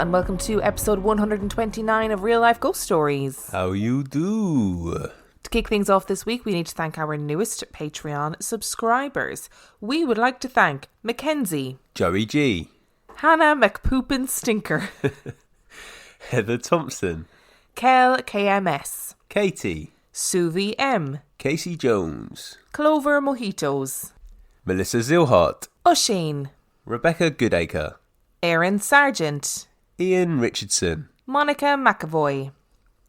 and welcome to episode 129 of Real Life Ghost Stories. How you do? To kick things off this week, we need to thank our newest Patreon subscribers. We would like to thank Mackenzie, Joey G, Hannah McPoopin Stinker, Heather Thompson, Kel KMS, Katie, Suvi M, Casey Jones, Clover Mojitos, Melissa Zilhart, Oisin, Rebecca Goodacre, Erin Sargent, Ian Richardson, Monica McAvoy,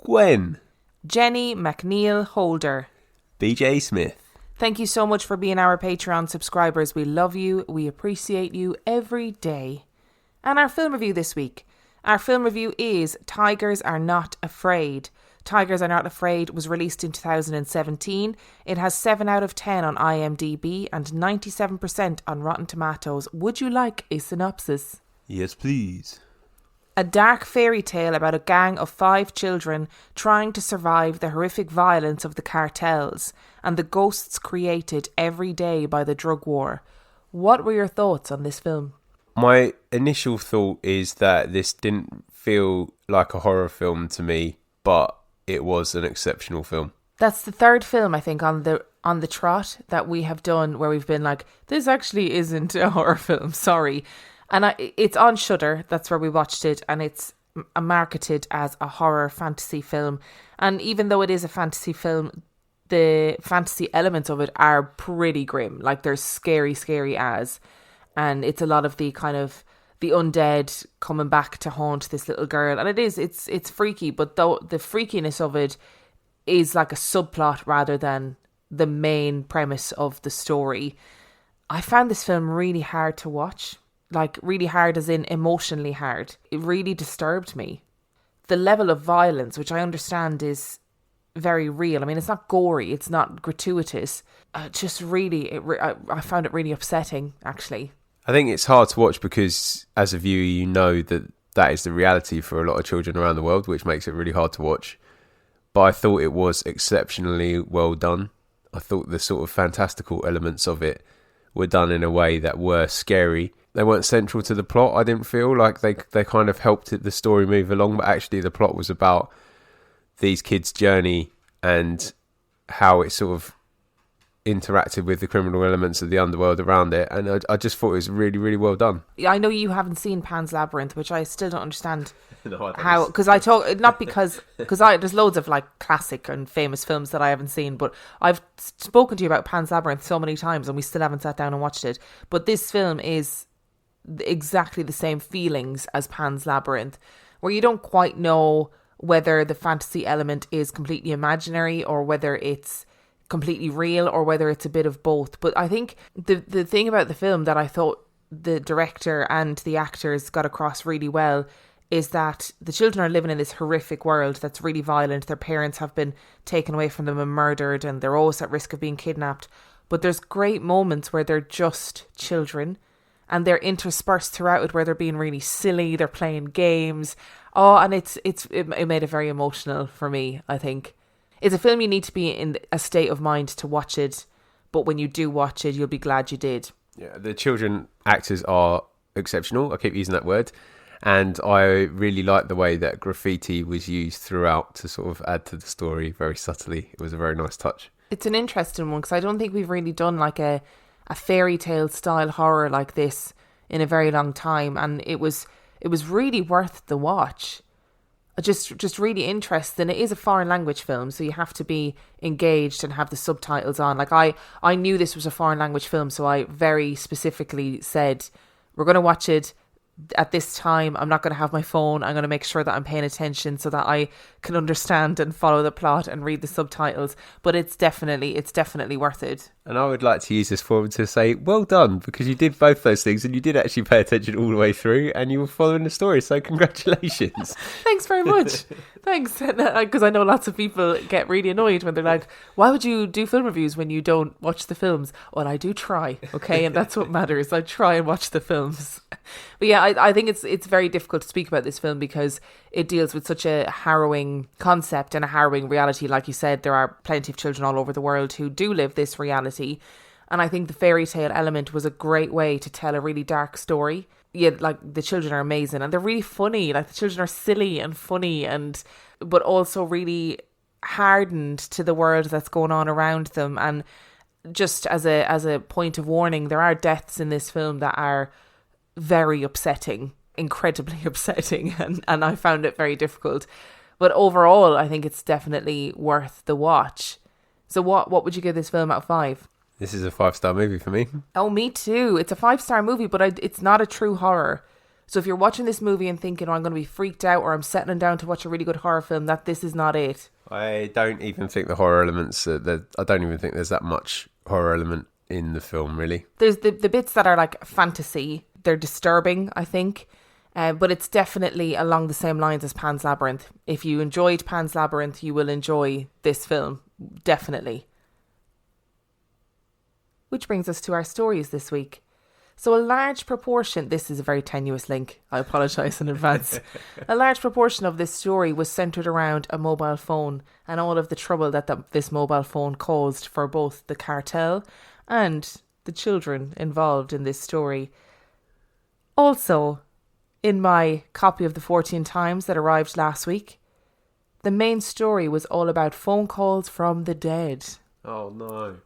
Gwen, Jenny McNeil Holder, BJ Smith. Thank you so much for being our Patreon subscribers. We love you. We appreciate you every day. And our film review this week. Our film review is Tigers Are Not Afraid. Tigers Are Not Afraid was released in 2017. It has 7 out of 10 on IMDb and 97% on Rotten Tomatoes. Would you like a synopsis? Yes, please. A dark fairy tale about a gang of 5 children trying to survive the horrific violence of the cartels and the ghosts created every day by the drug war. What were your thoughts on this film? My initial thought is that this didn't feel like a horror film to me, but it was an exceptional film. That's the third film, I think, on the trot that we have done where we've been like, this actually isn't a horror film, sorry. And it's on Shudder, that's where we watched it, and it's marketed as a horror fantasy film. And even though it is a fantasy film, the fantasy elements of it are pretty grim. Like, they're scary as. And it's a lot of the kind of the undead coming back to haunt this little girl. And it's freaky, but though the freakiness of it is like a subplot rather than the main premise of the story. I found this film really hard to watch. Like, really hard as in emotionally hard. It really disturbed me. The level of violence, which I understand is very real. I mean, it's not gory, it's not gratuitous. Just really, I found it really upsetting, actually. I think it's hard to watch because as a viewer, you know that is the reality for a lot of children around the world, which makes it really hard to watch. But I thought it was exceptionally well done. I thought the sort of fantastical elements of it were done in a way that were scary. They weren't central to the plot. I didn't feel like they kind of helped the story move along, but actually the plot was about these kids' journey and how it sort of interacted with the criminal elements of the underworld around it. And I just thought it was really, really well done. I know you haven't seen Pan's Labyrinth, which I still don't understand No, how, because I talk, not because there's loads of like classic and famous films that I haven't seen, but I've spoken to you about Pan's Labyrinth so many times and we still haven't sat down and watched it. But this film is exactly the same feelings as Pan's Labyrinth, where you don't quite know whether the fantasy element is completely imaginary or whether it's completely real or whether it's a bit of both. But I think the thing about the film that I thought the director and the actors got across really well is that the children are living in this horrific world that's really violent. Their parents have been taken away from them and murdered, and they're always at risk of being kidnapped. But there's great moments where they're just children, and they're interspersed throughout it where they're being really silly, they're playing games. Oh, and it made it very emotional for me, I think. It's a film you need to be in a state of mind to watch it, but when you do watch it, you'll be glad you did. Yeah, the children actors are exceptional. I keep using that word. And I really like the way that graffiti was used throughout to sort of add to the story very subtly. It was a very nice touch. It's an interesting one because I don't think we've really done like a fairy tale style horror like this in a very long time, and it was really worth the watch. Just really interesting. It is a foreign language film, so you have to be engaged and have the subtitles on. Like I knew this was a foreign language film, so I very specifically said, we're going to watch it at this time. I'm not going to have my phone. I'm going to make sure that I'm paying attention so that I can understand and follow the plot and read the subtitles. But it's definitely worth it. And I would like to use this forum to say, well done, because you did both those things and you did actually pay attention all the way through and you were following the story. So congratulations. Thanks very much. Thanks. Because I know lots of people get really annoyed when they're like, why would you do film reviews when you don't watch the films? Well, I do try, okay? And that's what matters. I try and watch the films. But yeah, I think it's very difficult to speak about this film because it deals with such a harrowing concept and a harrowing reality. Like you said, there are plenty of children all over the world who do live this reality. And I think the fairy tale element was a great way to tell a really dark story. yeah, like the children are amazing and they're really funny. Like the children are silly and funny but also really hardened to the world that's going on around them. And just as a point of warning, there are deaths in this film that are very upsetting, incredibly upsetting, and I found it very difficult. But overall, I think it's definitely worth the watch. So what would you give this film out of 5? This is a 5-star movie for me. Oh, me too. It's a 5-star movie, but it's not a true horror. So if you're watching this movie and thinking, oh, I'm going to be freaked out, or I'm settling down to watch a really good horror film, this is not it. I don't even think the horror elements, I don't even think there's that much horror element in the film, really. There's the bits that are like fantasy. They're disturbing, I think. But it's definitely along the same lines as Pan's Labyrinth. If you enjoyed Pan's Labyrinth, you will enjoy this film. Definitely. Which brings us to our stories this week. So a large proportion, this is a very tenuous link, I apologise in advance. A large proportion of this story was centred around a mobile phone and all of the trouble that this mobile phone caused for both the cartel and the children involved in this story. Also, in my copy of the 14 Times that arrived last week, the main story was all about phone calls from the dead. Oh no.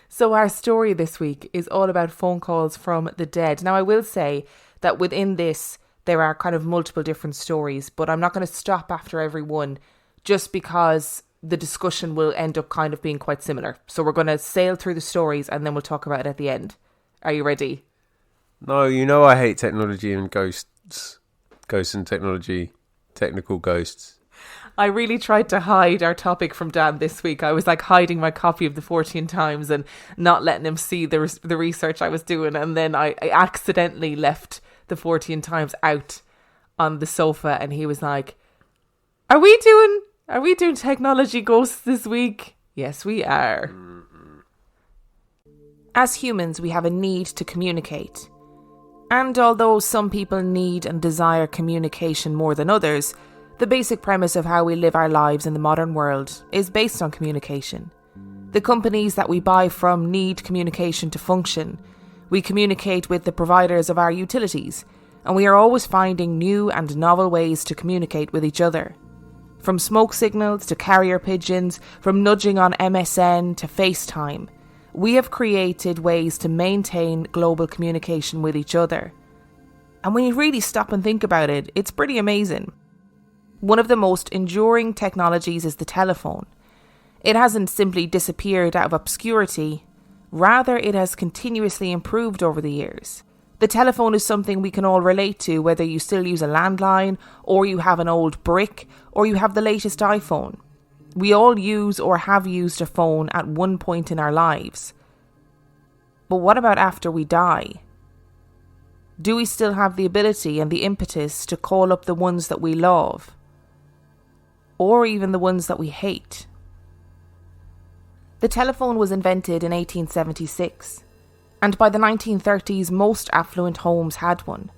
So our story this week is all about phone calls from the dead. Now, I will say that within this, there are kind of multiple different stories, but I'm not going to stop after every one just because the discussion will end up kind of being quite similar. So we're going to sail through the stories and then we'll talk about it at the end. Are you ready? No, you know I hate technology and ghosts. Ghosts and technology. Technical ghosts. I really tried to hide our topic from Dan this week. I was like hiding my copy of the 14 Times and not letting him see the research I was doing. And then I accidentally left the 14 Times out on the sofa and he was like, Are we doing technology ghosts this week? Yes, we are. As humans, we have a need to communicate. And although some people need and desire communication more than others, the basic premise of how we live our lives in the modern world is based on communication. The companies that we buy from need communication to function. We communicate with the providers of our utilities, and we are always finding new and novel ways to communicate with each other. From smoke signals to carrier pigeons, from nudging on MSN to FaceTime, we have created ways to maintain global communication with each other. And when you really stop and think about it, it's pretty amazing. One of the most enduring technologies is the telephone. It hasn't simply disappeared out of obscurity, rather it has continuously improved over the years. The telephone is something we can all relate to, whether you still use a landline, or you have an old brick, or you have the latest iPhone. We all use or have used a phone at one point in our lives. But what about after we die? Do we still have the ability and the impetus to call up the ones that we love? Or even the ones that we hate? The telephone was invented in 1876, and by the 1930s most affluent homes had one.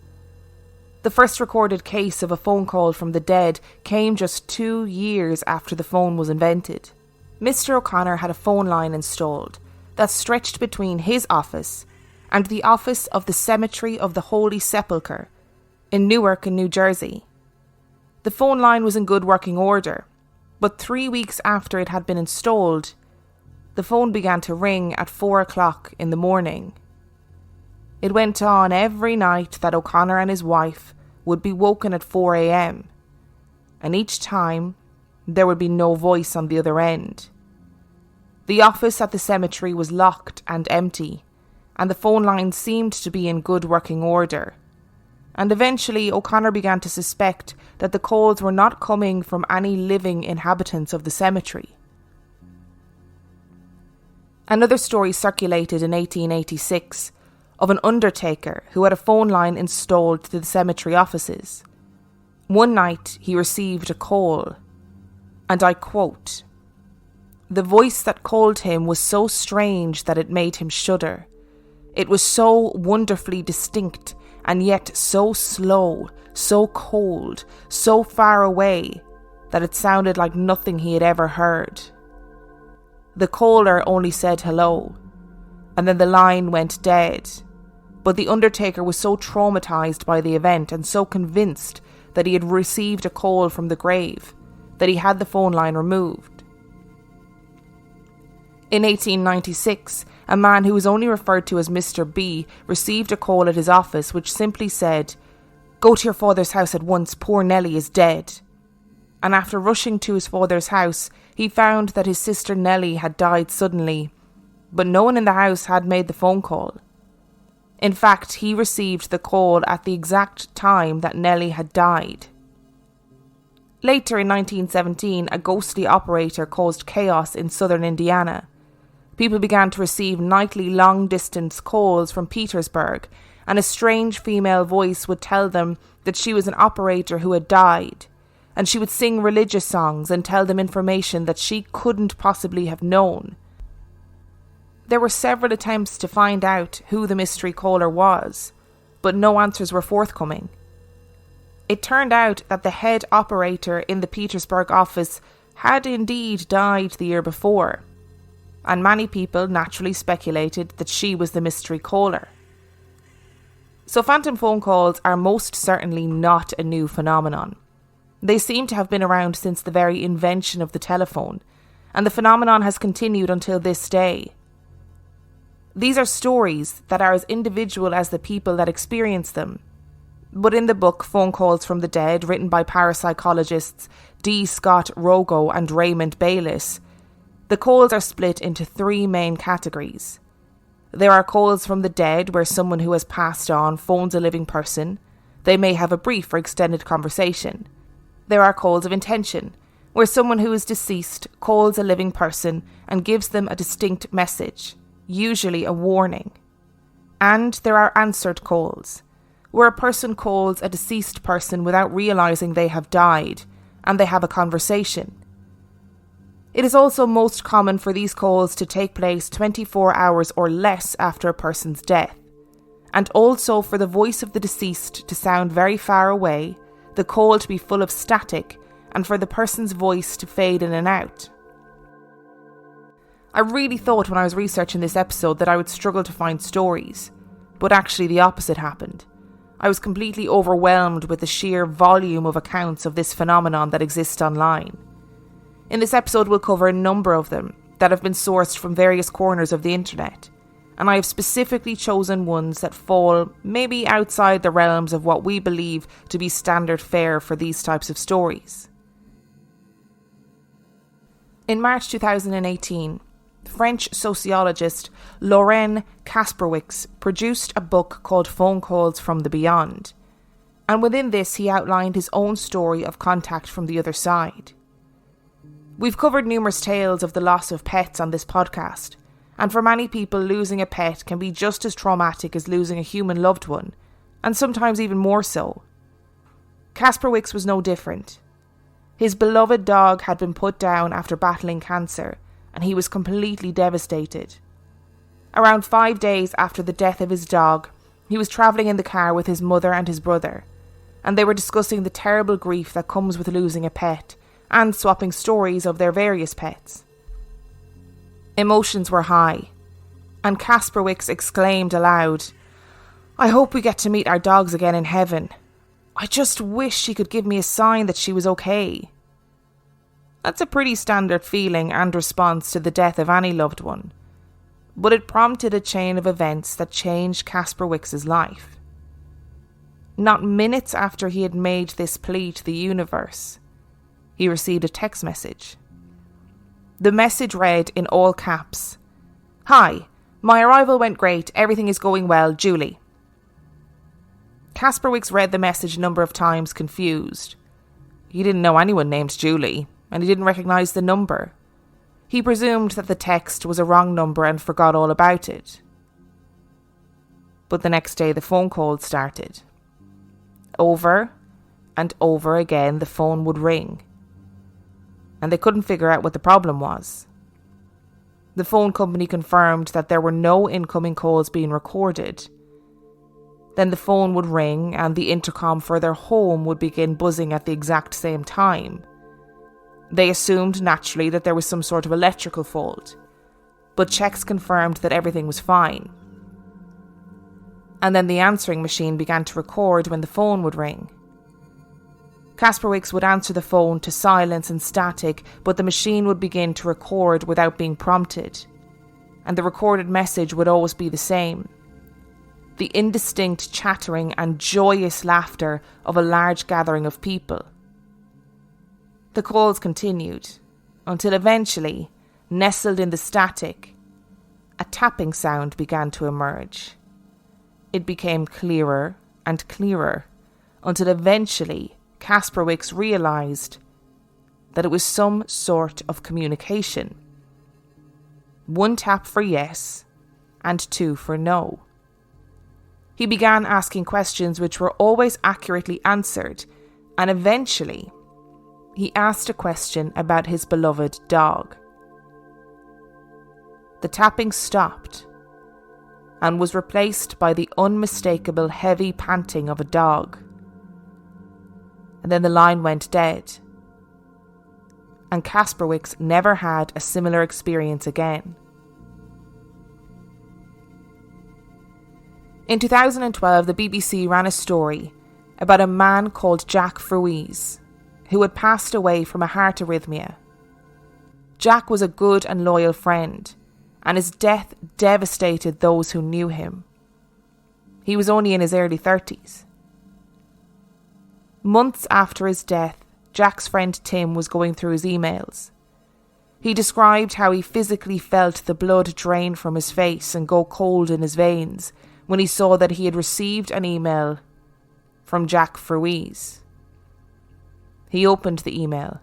The first recorded case of a phone call from the dead came just 2 years after the phone was invented. Mr. O'Connor had a phone line installed that stretched between his office and the office of the Cemetery of the Holy Sepulchre in Newark in New Jersey. The phone line was in good working order, but 3 weeks after it had been installed, the phone began to ring at 4 o'clock in the morning. It went on every night that O'Connor and his wife would be woken at 4 a.m, and each time there would be no voice on the other end. The office at the cemetery was locked and empty, and the phone line seemed to be in good working order. And eventually O'Connor began to suspect that the calls were not coming from any living inhabitants of the cemetery. Another story circulated in 1886 of an undertaker who had a phone line installed to the cemetery offices. One night he received a call, and I quote, "The voice that called him was so strange that it made him shudder. It was so wonderfully distinct, and yet so slow, so cold, so far away, that it sounded like nothing he had ever heard. The caller only said hello, and then the line went dead, but the undertaker was so traumatised by the event and so convinced that he had received a call from the grave that he had the phone line removed. In 1896, a man who was only referred to as Mr. B received a call at his office which simply said, "Go to your father's house at once, poor Nellie is dead." And after rushing to his father's house, he found that his sister Nellie had died suddenly, but no one in the house had made the phone call. In fact, he received the call at the exact time that Nellie had died. Later in 1917, a ghostly operator caused chaos in southern Indiana. People began to receive nightly long-distance calls from Petersburg, and a strange female voice would tell them that she was an operator who had died, and she would sing religious songs and tell them information that she couldn't possibly have known. There were several attempts to find out who the mystery caller was, but no answers were forthcoming. It turned out that the head operator in the Petersburg office had indeed died the year before, and many people naturally speculated that she was the mystery caller. So phantom phone calls are most certainly not a new phenomenon. They seem to have been around since the very invention of the telephone, and the phenomenon has continued until this day. These are stories that are as individual as the people that experience them. But in the book Phone Calls from the Dead, written by parapsychologists D. Scott Rogo and Raymond Bayliss, the calls are split into three main categories. There are calls from the dead where someone who has passed on phones a living person. They may have a brief or extended conversation. There are calls of intention, where someone who is deceased calls a living person and gives them a distinct message, usually a warning. And there are answered calls, where a person calls a deceased person without realising they have died, and they have a conversation. It is also most common for these calls to take place 24 hours or less after a person's death, and also for the voice of the deceased to sound very far away, the call to be full of static, and for the person's voice to fade in and out. I really thought when I was researching this episode that I would struggle to find stories, but actually the opposite happened. I was completely overwhelmed with the sheer volume of accounts of this phenomenon that exists online. In this episode we'll cover a number of them that have been sourced from various corners of the internet, and I have specifically chosen ones that fall maybe outside the realms of what we believe to be standard fare for these types of stories. In March 2018, French sociologist Laurent Kasperwick produced a book called Phone Calls from the Beyond, and within this he outlined his own story of contact from the other side. We've covered numerous tales of the loss of pets on this podcast, and for many people losing a pet can be just as traumatic as losing a human loved one, and sometimes even more so. Kasperwick was no different. His beloved dog had been put down after battling cancer, and he was completely devastated. Around 5 days after the death of his dog, he was travelling in the car with his mother and his brother, and they were discussing the terrible grief that comes with losing a pet, and swapping stories of their various pets. Emotions were high, and Kasperwick exclaimed aloud, "I hope we get to meet our dogs again in heaven. I just wish she could give me a sign that she was okay." That's a pretty standard feeling and response to the death of any loved one, but it prompted a chain of events that changed Kasperwick's life. Not minutes after he had made this plea to the universe, he received a text message. The message read in all caps, "Hi, my arrival went great, everything is going well, Julie." Kasperwick read the message a number of times, confused. He didn't know anyone named Julie, and he didn't recognise the number. He presumed that the text was a wrong number and forgot all about it. But the next day the phone call started. Over and over again the phone would ring, and they couldn't figure out what the problem was. The phone company confirmed that there were no incoming calls being recorded. Then the phone would ring and the intercom for their home would begin buzzing at the exact same time. They assumed naturally that there was some sort of electrical fault, but checks confirmed that everything was fine. and then the answering machine began to record when the phone would ring. Kasperwick's would answer the phone to silence and static, but the machine would begin to record without being prompted, and the recorded message would always be the same. The indistinct chattering and joyous laughter of a large gathering of people. The calls continued, until eventually, nestled in the static, a tapping sound began to emerge. It became clearer and clearer, until eventually Kasperwick's realised that it was some sort of communication. 1 tap for yes, and 2 for no. He began asking questions which were always accurately answered, and eventually he asked a question about his beloved dog. The tapping stopped and was replaced by the unmistakable heavy panting of a dog. And then the line went dead, and Kasperwick's never had a similar experience again. In 2012, the BBC ran a story about a man called Jack Fruese, who had passed away from a heart arrhythmia. Jack was a good and loyal friend, and his death devastated those who knew him. He was only in his early 30s. Months after his death, Jack's friend Tim was going through his emails. He described how he physically felt the blood drain from his face and go cold in his veins when he saw that he had received an email from Jack Fruese. He opened the email,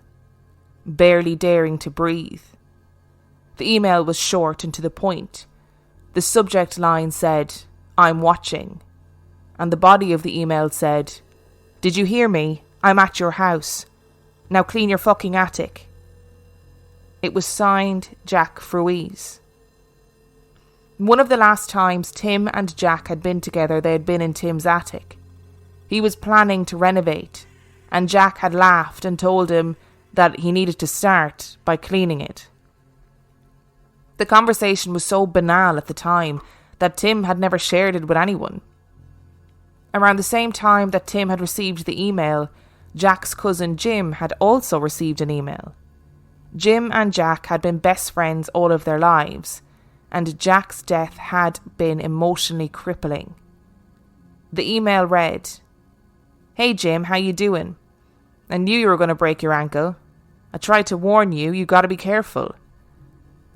barely daring to breathe. The email was short and to the point. The subject line said, "I'm watching," and the body of the email said, "Did you hear me? I'm at your house. Now clean your fucking attic." It was signed Jack Fruese. One of the last times Tim and Jack had been together, they had been in Tim's attic. He was planning to renovate, and Jack had laughed and told him that he needed to start by cleaning it. The conversation was so banal at the time that Tim had never shared it with anyone. Around the same time that Tim had received the email, Jack's cousin Jim had also received an email. Jim and Jack had been best friends all of their lives, and Jack's death had been emotionally crippling. The email read, "Hey Jim, how you doing? I knew you were going to break your ankle. I tried to warn you, you got to be careful."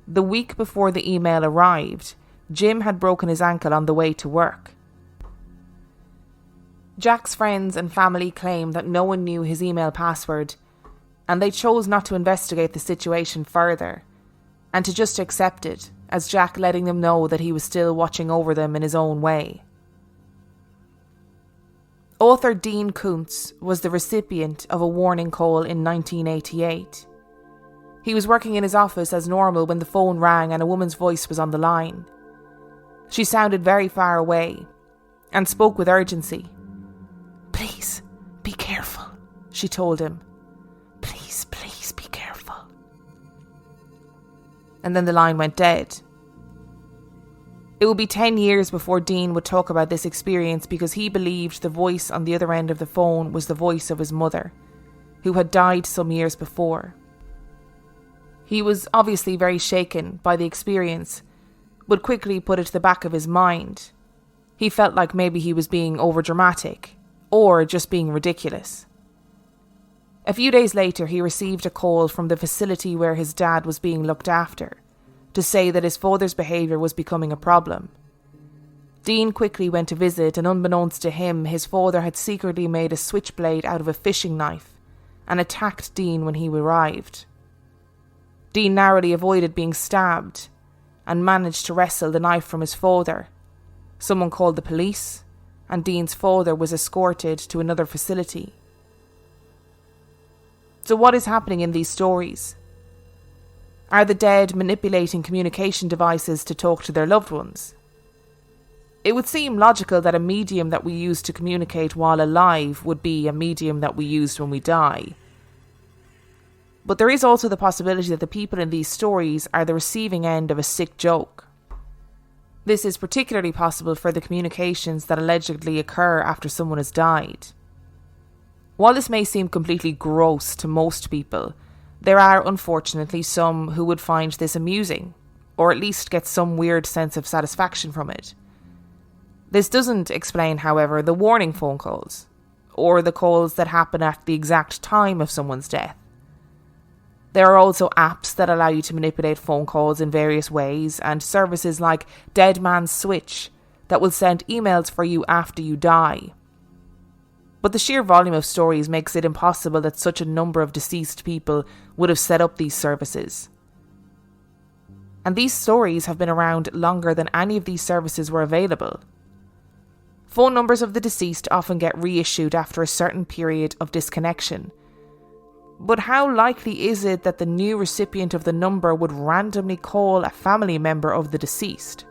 The week before the email arrived, Jim had broken his ankle on the way to work. Jack's friends and family claim that no one knew his email password, and they chose not to investigate the situation further, and to just accept it, as Jack letting them know that he was still watching over them in his own way. Author Dean Koontz was the recipient of a warning call in 1988. He was working in his office as normal when the phone rang and a woman's voice was on the line. She sounded very far away and spoke with urgency. "Please, be careful," she told him. Please be careful." And then the line went dead. It would be 10 years before Dean would talk about this experience because he believed the voice on the other end of the phone was the voice of his mother, who had died some years before. He was obviously very shaken by the experience, but quickly put it to the back of his mind. He felt like maybe he was being overdramatic, or just being ridiculous. A few days later, he received a call from the facility where his dad was being looked after, to say that his father's behaviour was becoming a problem. Dean quickly went to visit, and unbeknownst to him, his father had secretly made a switchblade out of a fishing knife and attacked Dean when he arrived. Dean narrowly avoided being stabbed and managed to wrestle the knife from his father. Someone called the police, and Dean's father was escorted to another facility. So what is happening in these stories? Are the dead manipulating communication devices to talk to their loved ones? It would seem logical that a medium that we use to communicate while alive would be a medium that we use when we die. But there is also the possibility that the people in these stories are the receiving end of a sick joke. This is particularly possible for the communications that allegedly occur after someone has died. While this may seem completely gross to most people, there are unfortunately some who would find this amusing, or at least get some weird sense of satisfaction from it. This doesn't explain, however, the warning phone calls, or the calls that happen at the exact time of someone's death. There are also apps that allow you to manipulate phone calls in various ways, and services like Dead Man's Switch that will send emails for you after you die. But the sheer volume of stories makes it impossible that such a number of deceased people would have set up these services. And these stories have been around longer than any of these services were available. Phone numbers of the deceased often get reissued after a certain period of disconnection. But how likely is it that the new recipient of the number would randomly call a family member of the deceased?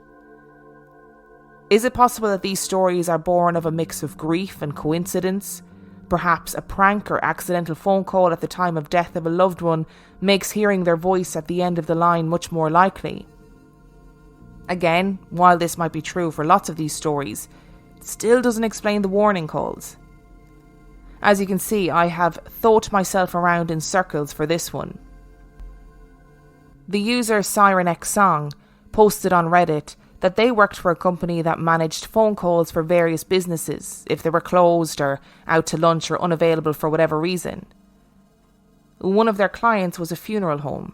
Is it possible that these stories are born of a mix of grief and coincidence? Perhaps a prank or accidental phone call at the time of death of a loved one makes hearing their voice at the end of the line much more likely. Again, while this might be true for lots of these stories, it still doesn't explain the warning calls. As you can see, I have thought myself around in circles for this one. The user SirenX Song posted on Reddit that they worked for a company that managed phone calls for various businesses if they were closed or out to lunch or unavailable for whatever reason. One of their clients was a funeral home.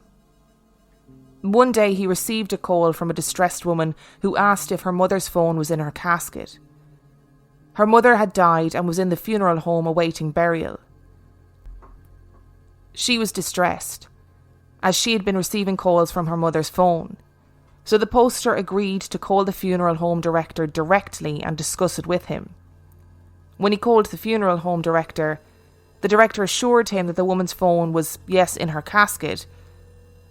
One day he received a call from a distressed woman who asked if her mother's phone was in her casket. Her mother had died and was in the funeral home awaiting burial. She was distressed, as she had been receiving calls from her mother's phone, so the poster agreed to call the funeral home director directly and discuss it with him. When he called the funeral home director, the director assured him that the woman's phone was, yes, in her casket,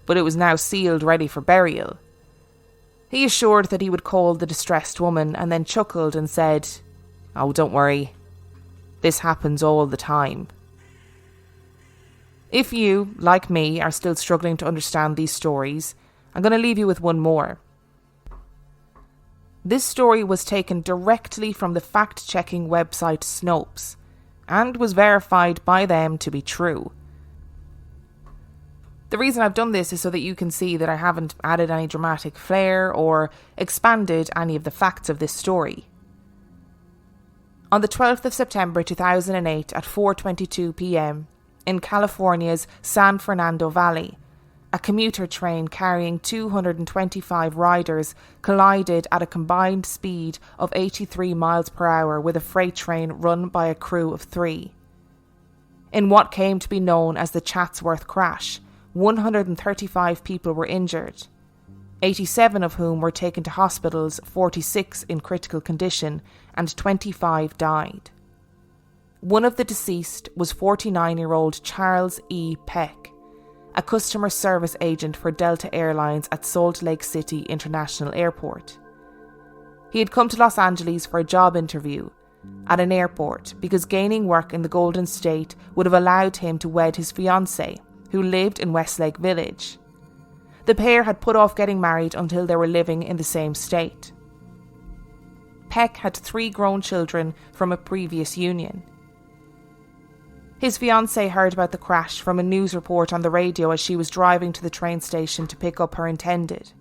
but it was now sealed ready for burial. He assured that he would call the distressed woman and then chuckled and said, "Oh, don't worry. This happens all the time." If you, like me, are still struggling to understand these stories, I'm going to leave you with one more. This story was taken directly from the fact-checking website Snopes, and was verified by them to be true. The reason I've done this is so that you can see that I haven't added any dramatic flair or expanded any of the facts of this story. On the 12th of September 2008 at 4:22 p.m, in California's San Fernando Valley, a commuter train carrying 225 riders collided at a combined speed of 83 miles per hour with a freight train run by a crew of 3. In what came to be known as the Chatsworth crash, 135 people were injured, 87 of whom were taken to hospitals, 46 in critical condition, and 25 died. One of the deceased was 49-year-old Charles E. Peck, a customer service agent for Delta Airlines at Salt Lake City International Airport. He had come to Los Angeles for a job interview at an airport because gaining work in the Golden State would have allowed him to wed his fiancée, who lived in Westlake Village. The pair had put off getting married until they were living in the same state. Peck had 3 grown children from a previous union. His fiancée heard about the crash from a news report on the radio as she was driving to the train station to pick up her intended.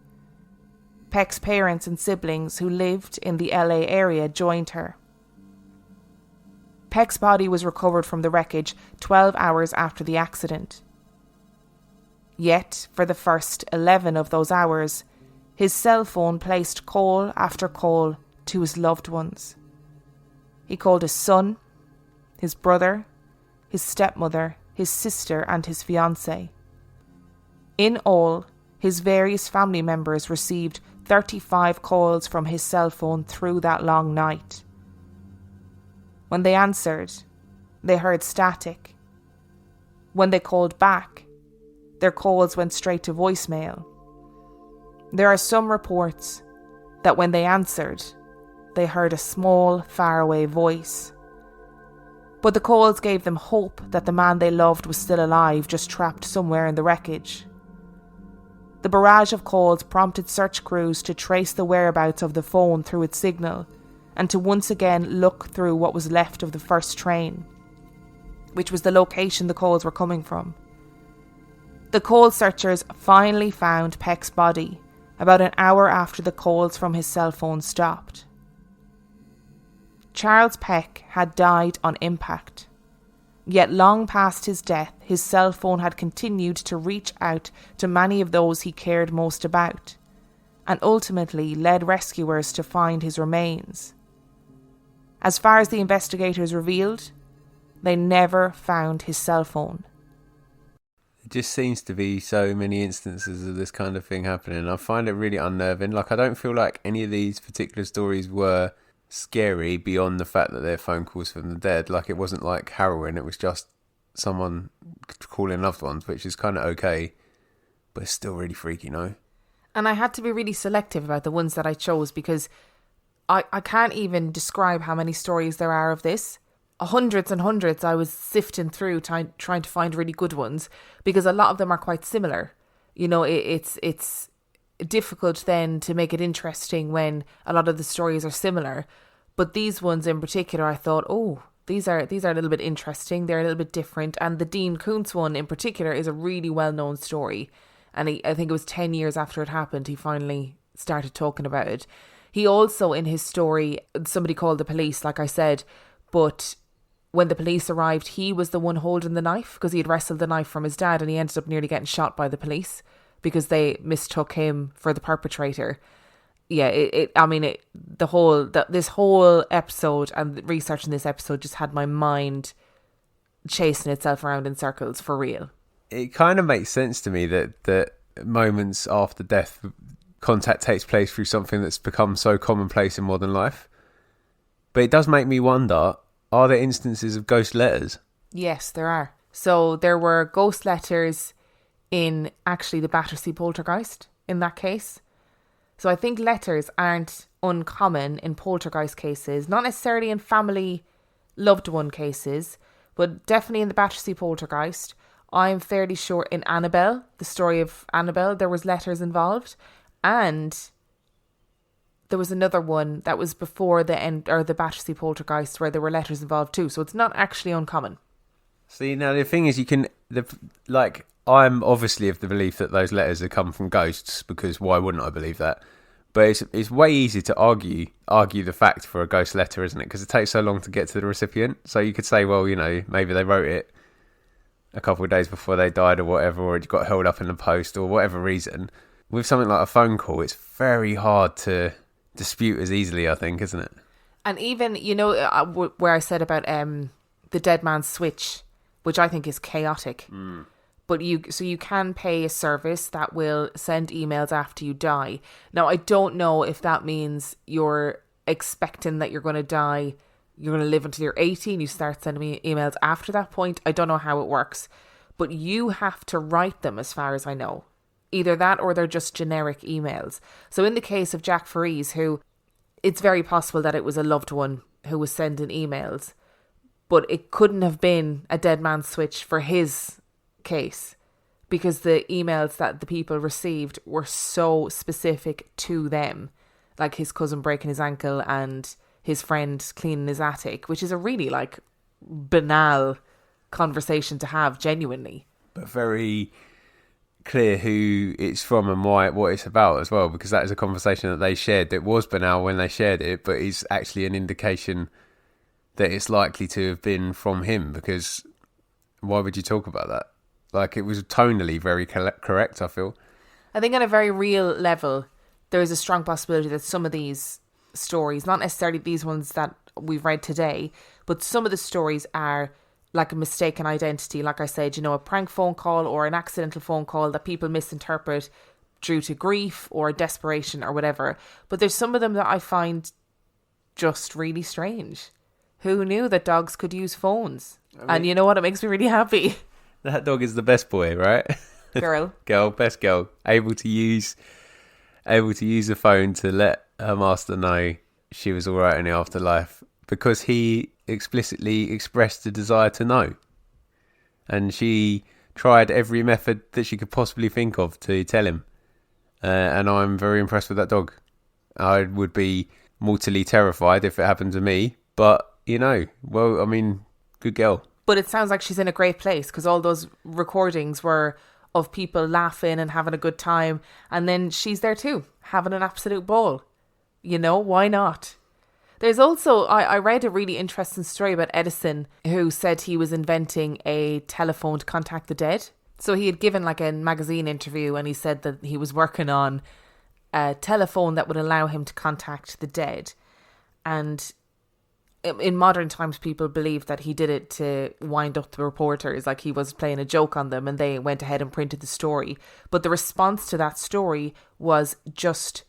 Peck's parents and siblings, who lived in the LA area, joined her. Peck's body was recovered from the wreckage 12 hours after the accident. Yet, for the first 11 of those hours, his cell phone placed call after call to his loved ones. He called his son, his brother, his stepmother, his sister, and his fiancée. In all, his various family members received 35 calls from his cell phone through that long night. When they answered, they heard static. When they called back, their calls went straight to voicemail. There are some reports that when they answered, they heard a small, faraway voice. But the calls gave them hope that the man they loved was still alive, just trapped somewhere in the wreckage. The barrage of calls prompted search crews to trace the whereabouts of the phone through its signal, and to once again look through what was left of the first train, which was the location the calls were coming from. The call searchers finally found Peck's body about an hour after the calls from his cell phone stopped. Charles Peck had died on impact. Yet long past his death, his cell phone had continued to reach out to many of those he cared most about, and ultimately led rescuers to find his remains. As far as the investigators revealed, they never found his cell phone. It just seems to be so many instances of this kind of thing happening. I find it really unnerving. Like, I don't feel like any of these particular stories were scary beyond the fact that they're phone calls from the dead. Like, it wasn't like harrowing, it was just someone calling loved ones, which is kind of okay, but it's still really freaky, no? And I had to be really selective about the ones that I chose, because I can't even describe how many stories there are of this. Hundreds and hundreds. I was sifting through trying to find really good ones, because a lot of them are quite similar. You know, it's difficult then to make it interesting when a lot of the stories are similar. But these ones in particular, I thought, oh, these are a little bit interesting. They're a little bit different. And the Dean Koontz one in particular is a really well-known story. And I think it was 10 years after it happened, he finally started talking about it. He also, in his story, somebody called the police, like I said, but when the police arrived, he was the one holding the knife, because he had wrestled the knife from his dad, and he ended up nearly getting shot by the police because they mistook him for the perpetrator. Yeah, this whole episode and researching this episode just had my mind chasing itself around in circles, for real. It kind of makes sense to me that moments after death, contact takes place through something that's become so commonplace in modern life. But it does make me wonder, are there instances of ghost letters? Yes, there are. So there were ghost letters in actually the Battersea Poltergeist in that case. So I think letters aren't uncommon in poltergeist cases, not necessarily in family loved one cases, but definitely in the Battersea Poltergeist. I'm fairly sure in Annabelle, the story of Annabelle, there was letters involved, and there was another one that was before the Battersea Poltergeist where there were letters involved too. So it's not actually uncommon. See, now the thing is, I'm obviously of the belief that those letters have come from ghosts, because why wouldn't I believe that? But it's way easier to argue the fact for a ghost letter, isn't it? Because it takes so long to get to the recipient. So you could say, well, you know, maybe they wrote it a couple of days before they died or whatever, or it got held up in the post or whatever reason. With something like a phone call, it's very hard to dispute as easily, I think, isn't it? And even, you know, where I said about the dead man's switch, which I think is chaotic. But you can pay a service that will send emails after you die. Now, I don't know if that means you're expecting that you're going to die, you're going to live until you're 80 and you start sending me emails after that point. I don't know how it works. But you have to write them, as far as I know. Either that or they're just generic emails. So in the case of Jack Faris, who, it's very possible that it was a loved one who was sending emails, but it couldn't have been a dead man's switch for his case, because the emails that the people received were so specific to them, like his cousin breaking his ankle and his friend cleaning his attic, which is a really like banal conversation to have, genuinely, but very clear who it's from and what it's about as well, because that is a conversation that they shared that was banal when they shared it, but is actually an indication that it's likely to have been from him, because why would you talk about that? Like, it was tonally very correct, I feel. I think on a very real level, there is a strong possibility that some of these stories, not necessarily these ones that we've read today, but some of the stories are like a mistaken identity. Like I said, you know, a prank phone call or an accidental phone call that people misinterpret due to grief or desperation or whatever. But there's some of them that I find just really strange. Who knew that dogs could use phones? And you know what? It makes me really happy. That dog is the best boy, right? Girl. Best girl. Able to use the phone to let her master know she was all right in the afterlife, because he explicitly expressed a desire to know. And she tried every method that she could possibly think of to tell him. and I'm very impressed with that dog. I would be mortally terrified if it happened to me, but well, I mean, good girl. But it sounds like she's in a great place, because all those recordings were of people laughing and having a good time, and then she's there too, having an absolute ball. Why not? There's also, I read a really interesting story about Edison, who said he was inventing a telephone to contact the dead. So he had given like a magazine interview, and he said that he was working on a telephone that would allow him to contact the dead. And in modern times, people believe that he did it to wind up the reporters, like he was playing a joke on them, and they went ahead and printed the story. But the response to that story was just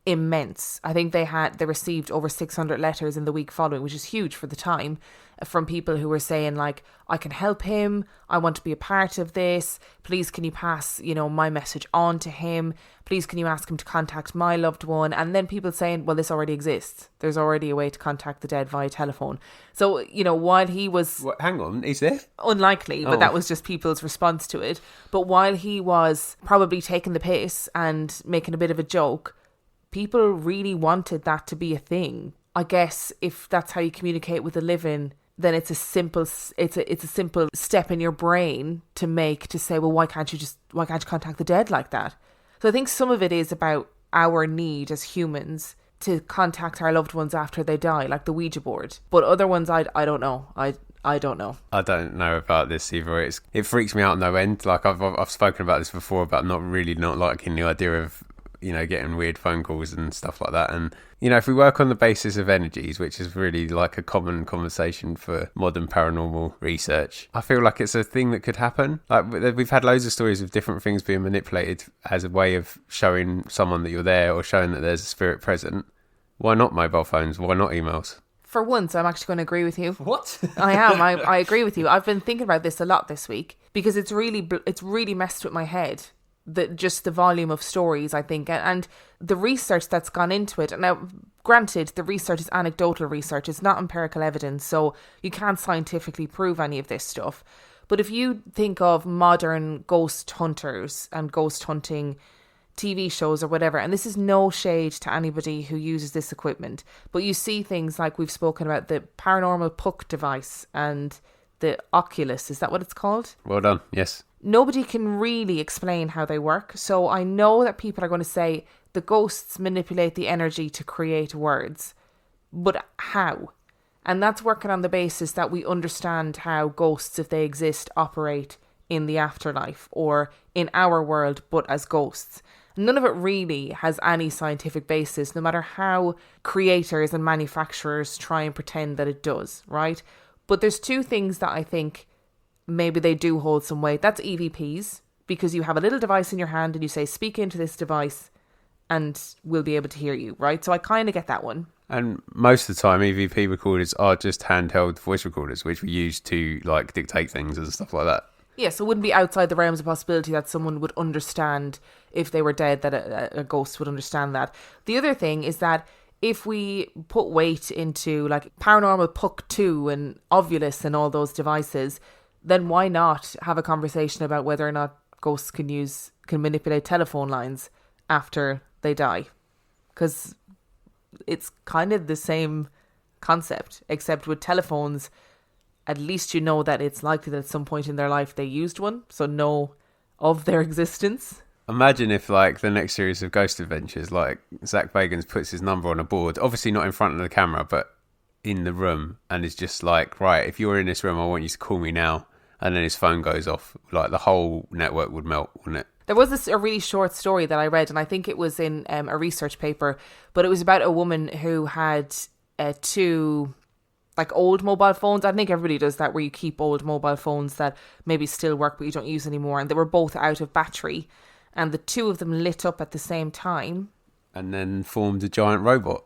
immense. I think they received over 600 letters in the week following, which is huge for the time, from people who were saying like, I can help him, I want to be a part of this, please can you pass my message on to him, please can you ask him to contact my loved one. And then people saying, well, this already exists, there's already a way to contact the dead via telephone. So while he was hang on, is there? Unlikely, but that was just people's response to it. But while he was probably taking the piss and making a bit of a joke, people really wanted that to be a thing. I guess if that's how you communicate with the living, then it's a simple step in your brain to make, to say, well, why can't you contact the dead like that? So I think some of it is about our need as humans to contact our loved ones after they die, like the Ouija board. But other ones, I don't know. I don't know. I don't know about this either. It freaks me out no end. Like I've spoken about this before, about not liking the idea of getting weird phone calls and stuff like that. And if we work on the basis of energies, which is really like a common conversation for modern paranormal research, I feel like it's a thing that could happen. Like we've had loads of stories of different things being manipulated as a way of showing someone that you're there, or showing that there's a spirit present. Why not mobile phones? Why not emails? For once, I'm actually going to agree with you. What? I am. I agree with you. I've been thinking about this a lot this week, because it's really messed with my head. Just the volume of stories, I think, and the research that's gone into it. Now, granted, the research is anecdotal research, it's not empirical evidence, so you can't scientifically prove any of this stuff. But if you think of modern ghost hunters and ghost hunting TV shows or whatever, and this is no shade to anybody who uses this equipment, but you see things like we've spoken about, the paranormal Puck device and the Oculus, is that what it's called? Well done, yes. Nobody can really explain how they work. So I know that people are going to say the ghosts manipulate the energy to create words. But how? And that's working on the basis that we understand how ghosts, if they exist, operate in the afterlife or in our world, but as ghosts. None of it really has any scientific basis, no matter how creators and manufacturers try and pretend that it does, right? But there's two things that I think maybe they do hold some weight. That's EVPs, because you have a little device in your hand and you say, speak into this device and we'll be able to hear you, right? So I kind of get that one. And most of the time, EVP recorders are just handheld voice recorders, which we use to like dictate things and stuff like that. Yeah, so it wouldn't be outside the realms of possibility that someone would understand, if they were dead, that a ghost would understand that. The other thing is that if we put weight into like Paranormal Puck 2 and Ovulus and all those devices, then why not have a conversation about whether or not ghosts can manipulate telephone lines after they die? Because it's kind of the same concept, except with telephones, at least you know that it's likely that at some point in their life they used one, so know of their existence. Imagine if, like, the next series of Ghost Adventures, like, Zach Bagans puts his number on a board, obviously not in front of the camera, but in the room, and is just like, right, if you're in this room, I want you to call me now. And then his phone goes off. Like, the whole network would melt, wouldn't it? There was a really short story that I read, and I think it was in a research paper, but it was about a woman who had two like old mobile phones. I think everybody does that, where you keep old mobile phones that maybe still work but you don't use anymore, and they were both out of battery, and the two of them lit up at the same time. And then formed a giant robot.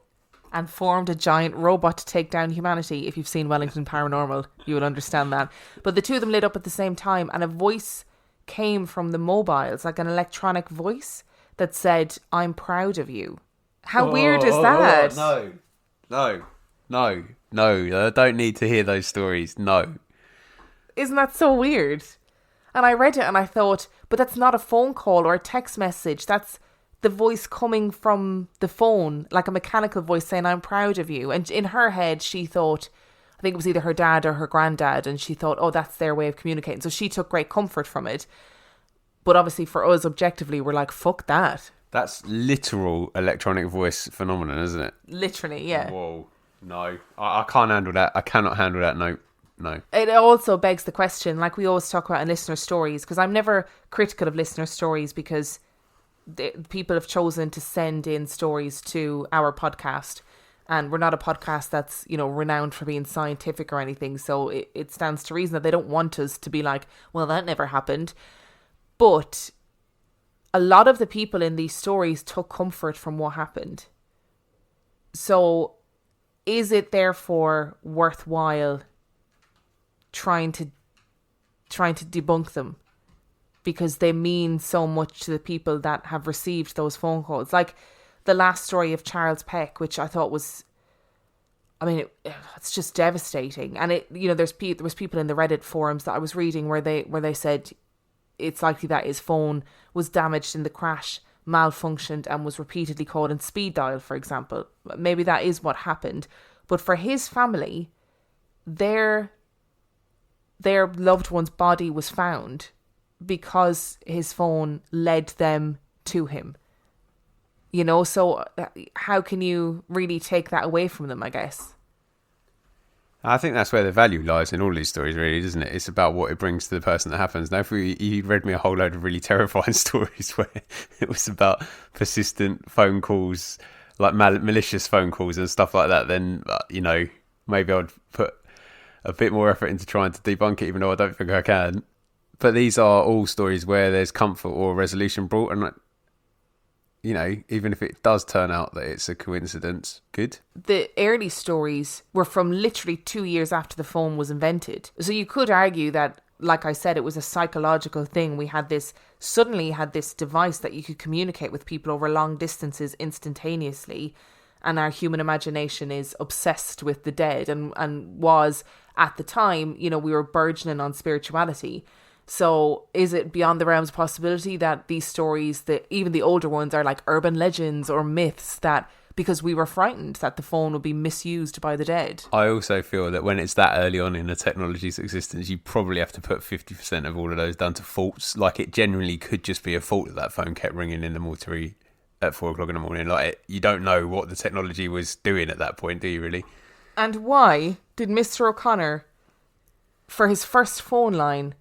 And formed a giant robot to take down humanity. If you've seen Wellington Paranormal, you would understand that. But the two of them lit up at the same time, and a voice came from the mobiles, like an electronic voice that said, "I'm proud of you." How weird is that? No, I don't need to hear those stories. No. Isn't that so weird? And I read it and I thought, but that's not a phone call or a text message. That's the voice coming from the phone, like a mechanical voice saying, I'm proud of you. And in her head, she thought, I think it was either her dad or her granddad, and she thought, oh, that's their way of communicating. So she took great comfort from it. But obviously for us, objectively, we're like, fuck that. That's literal electronic voice phenomenon, isn't it? Literally, yeah. Whoa. No. I can't handle that. I cannot handle that. No. It also begs the question, like we always talk about in listener stories, because I'm never critical of listener stories, because people have chosen to send in stories to our podcast, and we're not a podcast that's, you know, renowned for being scientific or anything, so it stands to reason that they don't want us to be like, well, that never happened. But a lot of the people in these stories took comfort from what happened. So is it therefore worthwhile trying to debunk them, because they mean so much to the people that have received those phone calls? Like the last story of Charles Peck, which I thought was, I mean, it's just devastating. And it, you know, there was people in the Reddit forums that I was reading where they said it's likely that his phone was damaged in the crash, malfunctioned, and was repeatedly called in speed dial, for example. Maybe that is what happened. But for his family, their loved one's body was found because his phone led them to him. You know, so how can you really take that away from them, I guess? I think that's where the value lies in all these stories, really, isn't it? It's about what it brings to the person that happens. Now, if you read me a whole load of really terrifying stories where it was about persistent phone calls, like malicious phone calls and stuff like that, then, you know, maybe I'd put a bit more effort into trying to debunk it, even though I don't think I can. But these are all stories where there's comfort or resolution brought, and, you know, even if it does turn out that it's a coincidence, good. The early stories were from literally 2 years after the phone was invented. So you could argue that, like I said, it was a psychological thing. We suddenly had this device that you could communicate with people over long distances instantaneously. And our human imagination is obsessed with the dead, and was, at the time, you know, we were burgeoning on spirituality. So is it beyond the realms of possibility that these stories, that even the older ones, are like urban legends or myths, that because we were frightened that the phone would be misused by the dead? I also feel that when it's that early on in the technology's existence, you probably have to put 50% of all of those down to faults. Like, it generally could just be a fault that phone kept ringing in the mortuary at 4 o'clock in the morning. Like, you don't know what the technology was doing at that point, do you really? And why did Mr. O'Connor, for his first phone line,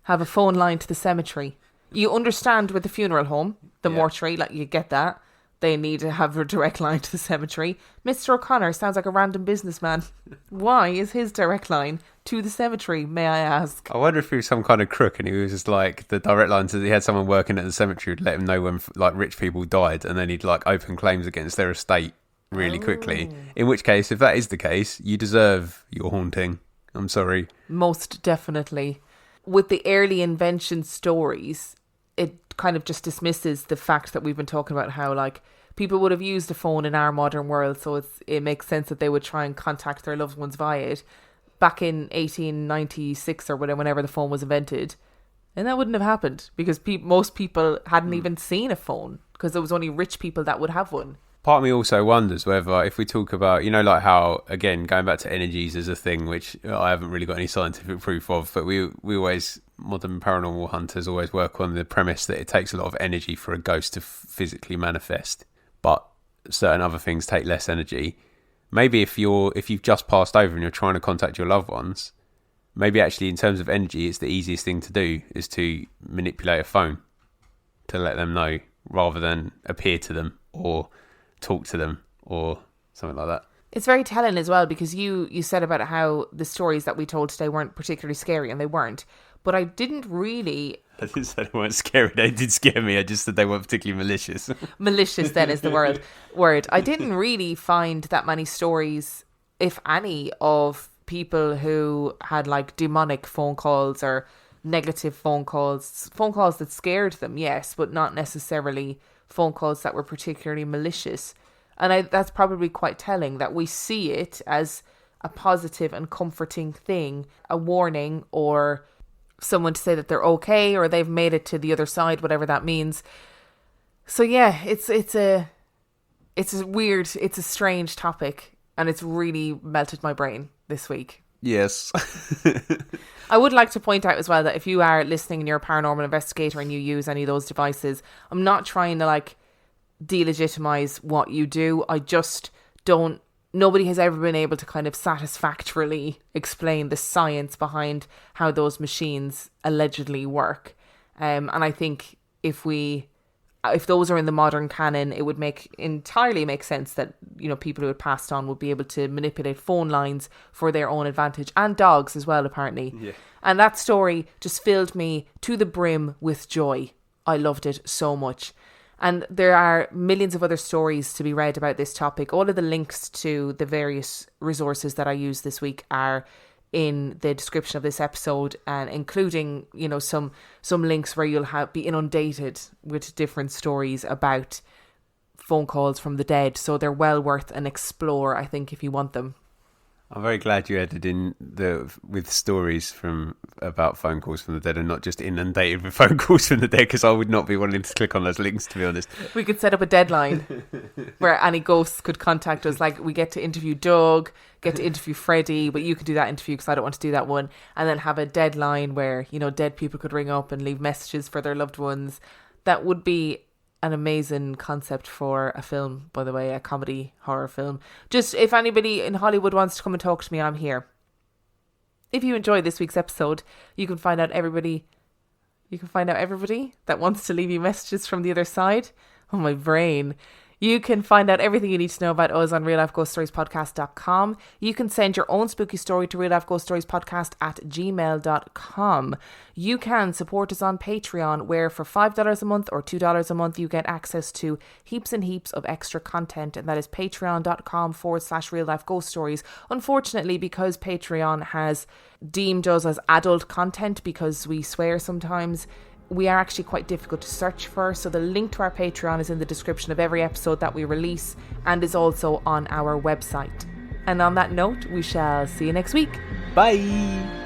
have a phone line to the cemetery? You understand with the funeral home, the mortuary, like, you get that. They need to have a direct line to the cemetery. Mr. O'Connor sounds like a random businessman. Why is his direct line to the cemetery, may I ask? I wonder if he was some kind of crook and he was just like, the direct line to, he had someone working at the cemetery who'd let him know when, like, rich people died, and then he'd, like, open claims against their estate really quickly. In which case, if that is the case, you deserve your haunting. I'm sorry. Most definitely. With the early invention stories, it kind of just dismisses the fact that we've been talking about how, like, people would have used a phone in our modern world, so it makes sense that they would try and contact their loved ones via it. Back in 1896 or whenever the phone was invented, and that wouldn't have happened because most people hadn't even seen a phone, because there was only rich people that would have one. Part of me also wonders whether, if we talk about, you know, like how, again, going back to energies as a thing, which I haven't really got any scientific proof of, but we always, modern paranormal hunters always work on the premise that it takes a lot of energy for a ghost to physically manifest, but certain other things take less energy. Maybe if you've just passed over and you're trying to contact your loved ones, maybe actually in terms of energy, it's the easiest thing to do is to manipulate a phone to let them know, rather than appear to them or talk to them or something like that. It's very telling as well, because you said about how the stories that we told today weren't particularly scary, and they weren't. But I didn't really... I didn't say they weren't scary. They did scare me. I just said they weren't particularly malicious. Malicious, then, is the word. I didn't really find that many stories, if any, of people who had, like, demonic phone calls or negative phone calls that scared them, yes, but not necessarily phone calls that were particularly malicious. And that's probably quite telling, that we see it as a positive and comforting thing, a warning, or someone to say that they're okay or they've made it to the other side, whatever that means. So yeah, it's a weird, it's a strange topic, and it's really melted my brain this week. Yes. I would like to point out as well that if you are listening and you're a paranormal investigator and you use any of those devices, I'm not trying to like delegitimize what you do. I just don't. Nobody has ever been able to kind of satisfactorily explain the science behind how those machines allegedly work. And I think if those are in the modern canon, it would entirely make sense that, you know, people who had passed on would be able to manipulate phone lines for their own advantage, and dogs as well, apparently. Yeah. And that story just filled me to the brim with joy. I loved it so much. And there are millions of other stories to be read about this topic. All of the links to the various resources that I used this week are in the description of this episode, and including, you know, some links where you'll be inundated with different stories about phone calls from the dead. So they're well worth an explore, I think, if you want them. I'm very glad you added in with stories about phone calls from the dead and not just inundated with phone calls from the dead, because I would not be wanting to click on those links, to be honest. We could set up a deadline where any ghosts could contact us. Like, we get to interview Doug, get to interview Freddie, but you could do that interview because I don't want to do that one. And then have a deadline where, you know, dead people could ring up and leave messages for their loved ones. That would be an amazing concept for a film, by the way, a comedy horror film. Just if anybody in Hollywood wants to come and talk to me, I'm here. If you enjoyed this week's episode, you can find out everybody that wants to leave you messages from the other side. Oh, my brain. You can find out everything you need to know about us on reallifeghoststoriespodcast.com. You can send your own spooky story to reallifeghoststoriespodcast@gmail.com. You can support us on Patreon, where for $5 a month or $2 a month, you get access to heaps and heaps of extra content. And that is patreon.com/reallifeghoststories. Unfortunately, because Patreon has deemed us as adult content because we swear sometimes, we are actually quite difficult to search for. So the link to our Patreon is in the description of every episode that we release and is also on our website. And on that note, we shall see you next week. Bye.